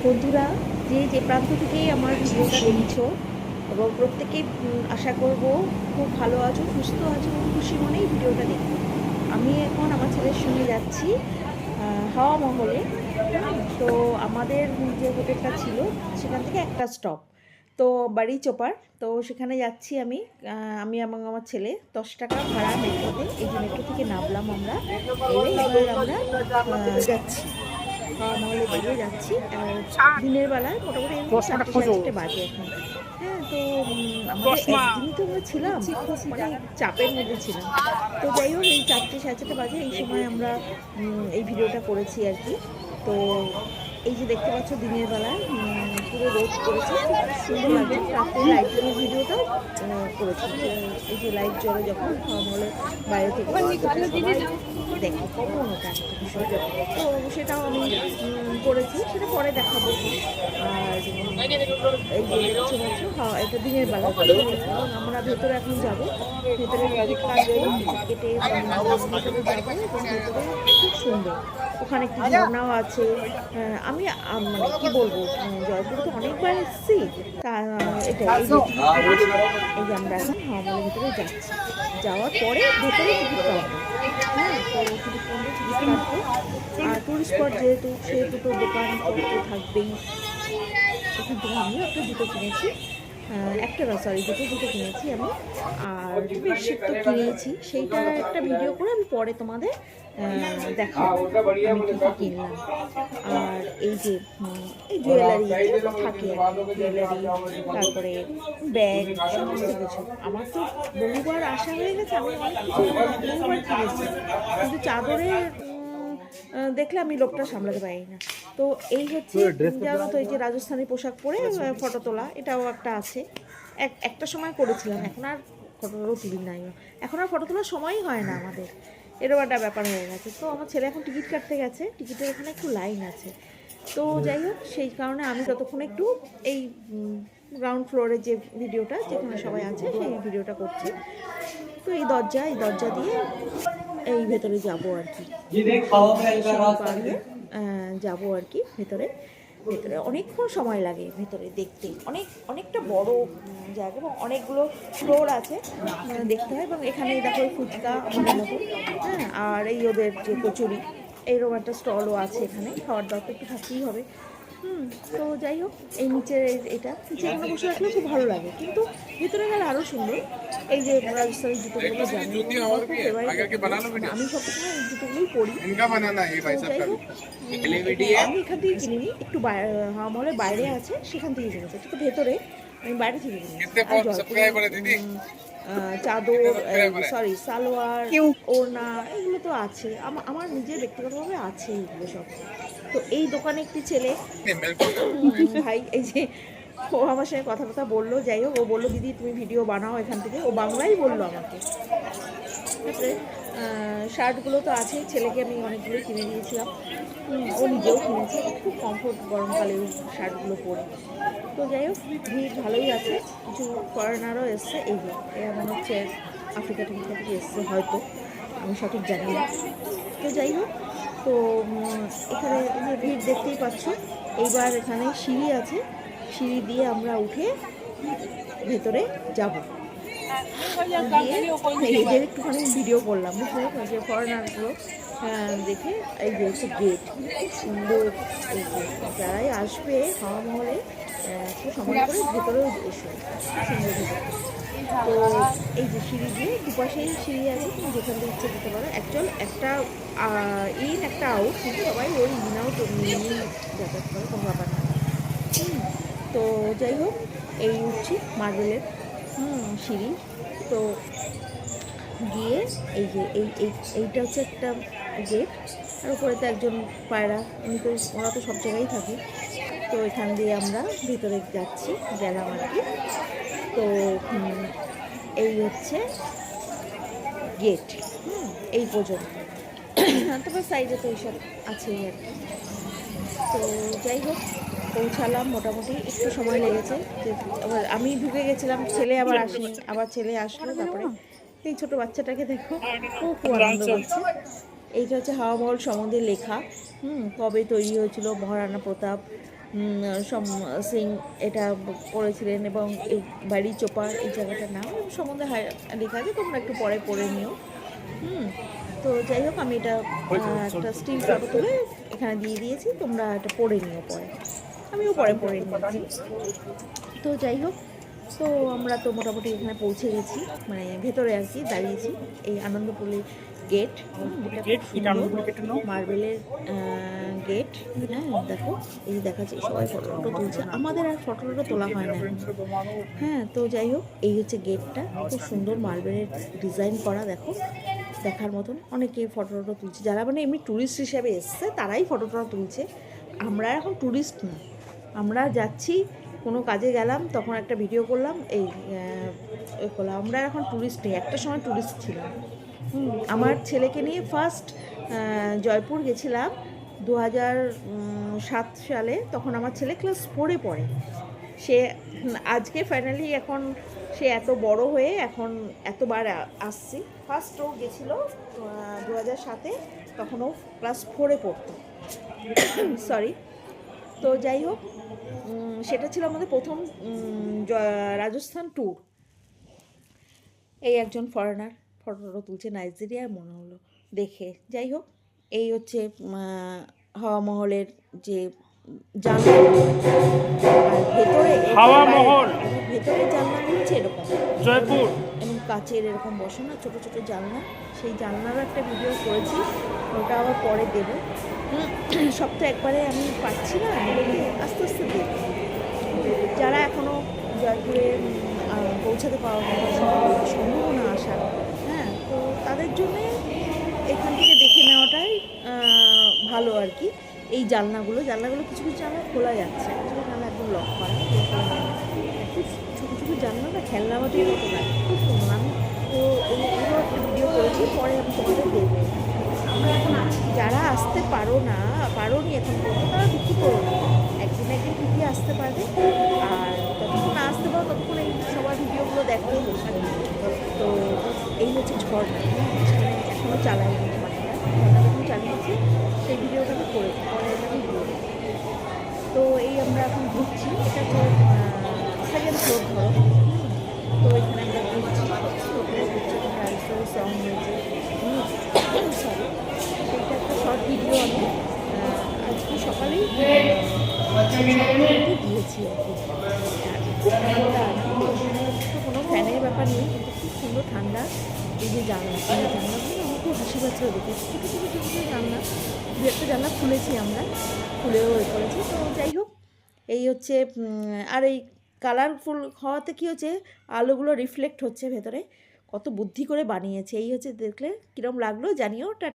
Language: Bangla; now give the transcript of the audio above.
বন্ধুরা, যে যে প্রান্ত থেকেই আমার ভিডিওটা দেখছো এবং প্রত্যেকেই আশা করব খুব ভালো আছো, সুস্থ আছো এবং খুশি মনেই ভিডিওটা দেখো। আমি এখন আমার ছেলের সঙ্গে যাচ্ছি হাওয়া মহলে। তো আমাদের যে হোটেলটা ছিল সেখান থেকে একটা স্টপ, তো বাড়ি চোপার। তো সেখানে যাচ্ছি আমি, আমি এবং আমার ছেলে। 10 টাকা ভাড়া মেট্রোতে। এই যে মেট্রো থেকে নামলাম আমরা, এবার আমরা যাচ্ছি হাওয়া মহলের দিকে যাচ্ছি। আর দিনের বেলায় মোটামুটি 4টে 4:30 বাজে এখন। হ্যাঁ, তো আমাদের একদিনই তো আমরা ছিলাম, খুব মানে চাপের মধ্যে ছিলাম। তো যাই হোক, এই 4টে 4:30 বাজে এই সময় আমরা এই ভিডিওটা করেছি আর কি। তো এই যে দেখতে পাচ্ছ দিনের বেলায় পুরো রোদ করেছে, খুব সুন্দর লাগছে। রাত্রে লাইটিংয়ের ভিডিওটাও করেছি, এই যে লাইট জ্বলে যখন হাওয়া মহলের বাইরে থেকে সবাই দেখে কখন ওটা একটা বিষয়। তো সেটাও আমি করেছি, সেটা পরে দেখাবো। আর এই যে দেখতে পাচ্ছ, এটা দিনের বেলা। এবং আমরা ভেতরে এখন যাব, ভেতরে টিকিট কাটবো, টিকিট কেটে ভেতরে যাবো। এবং ভেতরে খুব সুন্দর, ওখানে একটি ঝর্ণাও আছে। আমি মানে কি বলবো, জয়পুরে তো অনেকবার এসেছি। তা এটা এই যে টিকিট কেটেছি, এই যে আমরা এখন হাওয়া মহলের ভেতরে যাচ্ছি। যাওয়ার পরে ভেতরে টিকিট কাটবো। হ্যাঁ, তো টিকিট কাটবো। আর টুরিস্ট স্পট সেহেতু তো দোকানপত্র থাকবেই। এখান থেকে আমিও একটা জুতো কিনেছি, একটা না সরি, দুটো জুতো কিনেছি আমি। আর বেডশিট তো কিনেছি, সেইটা একটা ভিডিও করে আমি পরে তোমাদের দেখাবো আমি কী কী কিনলাম। আর এই যে এই জুয়েলারি থাকে আর কি, জুয়েলারি, তারপরে ব্যাগ, সমস্ত কিছু। আমার তো বহুবার আসা হয়ে গেছে, আমি অনেক কিছু বহুবার কিনেছি, কিন্তু চাদরের দেখলে আমি লোকটা সামলাতে পারি না। তো এই হচ্ছে, জানো তো, এই যে রাজস্থানী পোশাক পরে ফটো তোলা, এটাও একটা আছে। একটা সময় করেছিলাম, এখন আর ফটো তুলি নাই, এখন আর ফটো তোলার সময়ই হয় না আমাদের, এরকম একটা ব্যাপার হয়ে গেছে। তো আমার ছেলে এখন টিকিট কাটতে গেছে, টিকিটের এখানে একটু লাইন আছে। তো যাই হোক, সেই কারণে আমি ততক্ষণ একটু এই গ্রাউন্ড ফ্লোরের যে ভিডিওটা, যেখানে সবাই আছে, সেই ভিডিওটা করছি। তো এই দরজা দিয়ে এই ভেতরে যাব আর কি, পাড়িয়ে যাবো আর কি ভেতরে। ভেতরে অনেকক্ষণ সময় লাগে ভেতরে দেখতে, অনেকটা বড় জায়গা এবং অনেকগুলো ফ্লোর আছে, দেখতে হয়। এবং এখানে দেখো ফুচকা আমাদের মতো, হ্যাঁ, আর এই ওদের যে কচুরি, এইরকম একটা স্টলও আছে এখানে। খাওয়ার দাওয়া তো একটু থাকতেই হবে। তো যাই হোক, এই নিচে এটা নিচে এখানে বসে রাখলে খুব ভালো লাগে, কিন্তু ভিতরে গেলে আরও সুন্দর। এই যে রাজস্থানের জুতোগুলো তো জানি, আমার খুব ফেভারিট, আমি সবসময় এই জুতোগুলোই পরি। যাই হোক, আমি এখান থেকে কিনিনি, একটু হাওয়া মহলের বাইরে আছে, সেখান থেকে কিনেছি। একটু ভেতরে, আমি বাইরে থেকে কিনেছি। আর জয়পুরে চাদর, সরি, সালোয়ার, ওড়না, এগুলো তো আছে, আমার নিজের ব্যক্তিগতভাবে আছে এগুলো সব। তো এই দোকানে একটি ছেলে ভাই, এই যে ও আমার সঙ্গে কথা বললো। যাই হোক, ও বললো দিদি তুমি ভিডিও বানাও এখান থেকে, ও বাংলাই বললো আমাকে। তারপরে শার্টগুলো তো আছেই, ছেলেকে আমি অনেকগুলো কিনে দিয়েছিলাম, ও নিজেও কিনেছে, খুব কমফোর্ট গরমকালে ওই শার্টগুলো পরে। তো যাই হোক, ভিড় ভালোই আছে, কিছু ফরেনারও এসছে। এই যে এরা মনে হচ্ছে আফ্রিকা থেকে এসছে হয়তো, আমি সঠিক জানি না। তো যাই হোক, তো এখানে ভিড় দেখতেই পাচ্ছ। এইবার এখানে সিঁড়ি আছে, সিঁড়ি দিয়ে আমরা উঠে ভেতরে যাব। গিয়ে এদের একটুখানি ভিডিও করলাম, বুঝলে, যে ফরেনারগুলো দেখে। এই যে হচ্ছে গেট, খুব সুন্দর। এই যে যারাই আসবে হাওয়া মহলে, একটু সময় করে ভেতরেও এসো, সুন্দর ভেতর। তো এই যে সিঁড়ি দিয়ে দুপাশেই সিঁড়ি আছে, তুমি যেখান থেকে ইচ্ছে দিতে পারো। একটা একটা আউট, কিন্তু সবাই ওই ইন আউট নিয়েই যাতায়াত করে, কোনো ব্যাপার না। তো যাই হোক, এই উঠছি মার্বেলের সিঁড়ি। তো গিয়ে এই যে এইটা হচ্ছে একটা গেট, আর উপরে তো একজন পায়রা, ওরা তো সব জায়গায় থাকে। তো এখান দিয়ে আমরা ভিতরে যাচ্ছি, গেলাম আর কি। তো এই হচ্ছে গেট, এই পর্যন্ত। তবে সাইডে তো এইসব আছেই আর কি। তো যাই হোক, পৌঁছালাম, মোটামুটি একটু সময় লেগেছে। আবার আমি ঢুকে গেছিলাম, ছেলে আবার আসেনি, আবার ছেলে আসলো। তারপরে এই ছোটো বাচ্চাটাকে দেখো, খুব আনন্দ করছে। এইটা হচ্ছে হাওয়া মহল সম্বন্ধে লেখা, কবে তৈরি হয়েছিল, মহারানা প্রতাপ সম সিং এটা করেছিলেন, এবং এই বাড়ি চোপড় এই জায়গাটার নাম সম্বন্ধে লেখা আছে, তোমরা একটু পরে পড়ে নিও। তো যাই হোক, আমি এটা একটা স্টিল ফটো তুলে এখানে দিয়ে দিয়েছি, তোমরা এটা পড়ে নিও পরে, আমিও পরে পড়ে নিয়েছি। তো যাই হোক, তো আমরা তো মোটামুটি এখানে পৌঁছে গেছি, মানে ভেতরে আর কি দাঁড়িয়েছি। এই আনন্দপুরের গেট, যেটা মার্বেলের গেট। হ্যাঁ দেখো, এই দেখাচ্ছে, সবাই ফটো ফটো তুলছে, আমাদের আর ফটো ফটো তোলা হয় না। হ্যাঁ, তো যাই হোক, এই হচ্ছে গেটটা, খুব সুন্দর মার্বেলের ডিজাইন করা, দেখো দেখার মতন। অনেকে ফটো ফটো তুলছে, যারা মানে এমনি ট্যুরিস্ট হিসেবে এসছে তারাই ফটো টটো তুলছে। আমরা এখন ট্যুরিস্ট না, আমরা যাচ্ছি কোনো কাজে গেলাম, তখন একটা ভিডিও করলাম, এই করলাম। আমরা এখন ট্যুরিস্ট নেই, একটা সময় ট্যুরিস্ট ছিলাম। আমার ছেলেকে নিয়ে ফার্স্ট জয়পুর গেছিলাম 2007 সালে, তখন আমার ছেলে ক্লাস 4-এ পড়ে। সে আজকে ফাইনালি এখন সে এত বড় হয়ে এখন এতবার আসছি। ফার্স্ট ও গেছিলো 2007-এ, তখন ও ক্লাস 4-এ পড়তো, সরি। তো যাই হোক, সেটা ছিল আমাদের প্রথম রাজস্থান ট্যুর। এই একজন ফরেনার ফটো তুলছে, নাইজেরিয়ার মনে হলো দেখে। যাই হোক, এই হচ্ছে হাওয়া মহলের যে জানলা, আর ভেতরে ভেতরে জানলাগুলো হচ্ছে এরকম জয়পুর, এবং কাচের এরকম বসানো ছোটো ছোটো জানলা। সেই জানলারও একটা ভিডিও করেছি, ওটা আবার পরে দেবো। সব তো একবারে আমি পাচ্ছি না, আস্তে আস্তে দেবো। যারা এখনও জয়পুরে পৌঁছাতে সম্ভাবনা আসার, হ্যাঁ, তো তাদের জন্যে এখান থেকে দেখে নেওয়াটাই ভালো আর কি। এই জানলাগুলো কিছু কিছু জানলা খোলা যাচ্ছে, কিছু জানলা একদম লক করা, খুব ছোটো ছোটো জানলা না, খেলনা বাটির মতো লাগে, খুব সুন্দর। আমি তো এইগুলো একটা ভিডিও করেছি, পরে আমি তোমাদের দেবো। আমরা এখন আছি, যারা আসতে পারো নি এখন পর্যন্ত, তারা দুঃখ করো না, একদিন ঠিকই আসতে পারবে। আর যতক্ষণ না আসতে পারো ততক্ষণ এই সবার ভিডিওগুলো দেখো। তো এই হচ্ছে ঝর্ণা, সেখানে এখনও চালাইনি, ঝর্ণা যখন চালিয়েছি সেই ভিডিওটা আমি করেছি, পরে এটা আমি বলবো। তো এই আমরা এখন ঘুরছি, এটা তো সেকেন্ড ফ্লোর ধরো। তো এখানে আমরা ঘুরছি, সং হয়েছে, সরি, সেইটা একটা শর্ট ভিডিও আমি আজকে সকালেই দিয়েছি আর কি। খুব ঠান্ডা, কোনো ফ্যানের ব্যাপার নেই, কিন্তু খুব সুন্দর ঠান্ডা। এই যে জানলাগুলো আমার খুব হাসি পাচ্ছিল দেখে, ছোটো ছোটো ছোটো ছোটো জানলা, দু একটা জানলা খুলেছি আমরা, খুলেও করেছি। তো যাই হোক, এই হচ্ছে, আর এই কালারফুল হওয়াতে কী হচ্ছে, আলোগুলো রিফ্লেক্ট হচ্ছে ভেতরে, কত বুদ্ধি করে বানিয়েছে। এই হচ্ছে, দেখলে কীরকম লাগলো জানিও।